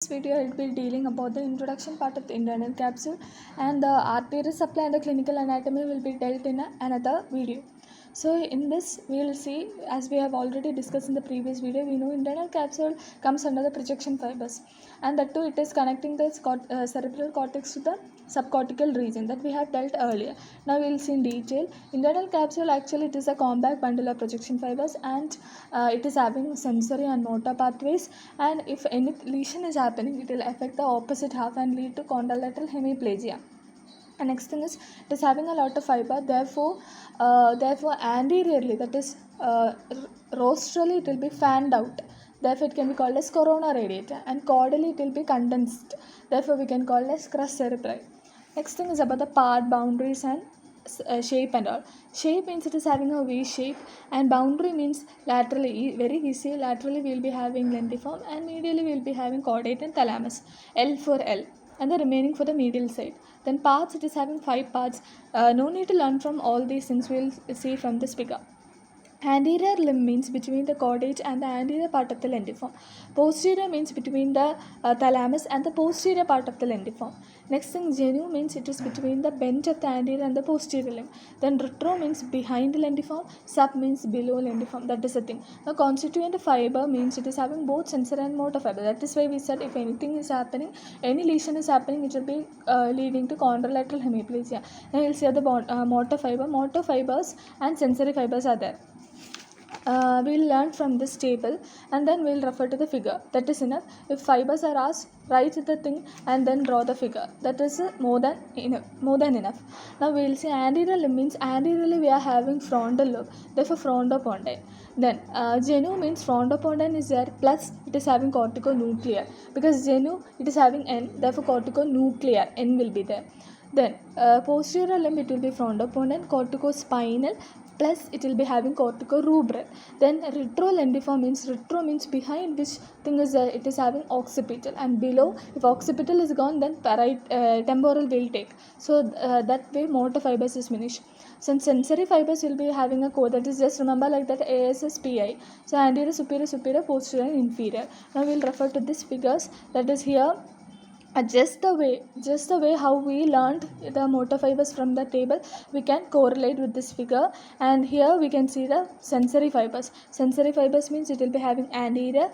This video I will be dealing about the introduction part of the internal capsule, and the arterial supply and the clinical anatomy will be dealt in another video. So in this we will see, as we have already discussed in the previous video, we know internal capsule comes under the projection fibers, and that too it is connecting the cerebral cortex to the subcortical region that we have dealt earlier. Now we will see in detail. Internal capsule, actually it is a compact bundle of projection fibers, and it is having sensory and motor pathways, and if any lesion is happening it will affect the opposite half and lead to contralateral hemiplegia. And next thing is, it is having a lot of fiber, therefore anteriorly, that is rostrally, it will be fanned out, therefore it can be called as corona radiata, and caudally it will be condensed, therefore we can call it as crus cerebri. Next thing is about the part boundaries and shape and all. Shape means it is having a V shape, and boundary means laterally, very easy. Laterally we will be having lentiform, and medially we will be having caudate and thalamus. L for L, and the remaining for the medial side. Then parts, it is having 5 parts. No need to learn from all these things, we will see from this figure. Anterior limb means between the caudate and the anterior part of the lentiform. Posterior means between the thalamus and the posterior part of the lentiform. Next thing, genu means it is between the bend of the anterior and the posterior limb. Then retro means behind the lentiform. Sub means below lentiform. That is the thing. Now constituent fiber means it is having both sensory and motor fiber. That is why we said if anything is happening, any lesion is happening, it will be leading to contralateral hemiplegia. Now we will see the motor fiber. Motor fibers and sensory fibers are there. We'll learn from this table, and then we'll refer to the figure. That is enough. If fibers are asked, write the thing and then draw the figure. That is more than enough. Now we'll see anterior limb means anteriorly we are having frontal lobe, therefore frontopontine. Then genu means frontopontine is there, plus it is having corticonuclear, because genu it is having N, therefore corticonuclear, N will be there. Then posterior limb, it will be frontopontine, corticospinal, plus it will be having corticorubral. Then retrolentiform means behind which thing is it is having occipital, and below, if occipital is gone, then temporal will take. So that way motor fibers is finished. Since sensory fibers will be having a code, that is, just remember like that, ASS PI. So anterior, superior, posterior and inferior. Now we will refer to these figures, that is here. Just the way how we learned the motor fibers from the table, we can correlate with this figure. And here we can see the sensory fibers. Sensory fibers means it will be having anterior,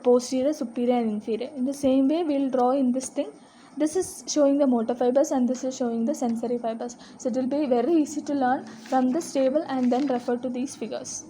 posterior, superior and inferior. In the same way we will draw in this thing. This is showing the motor fibers and this is showing the sensory fibers. So it will be very easy to learn from this table and then refer to these figures.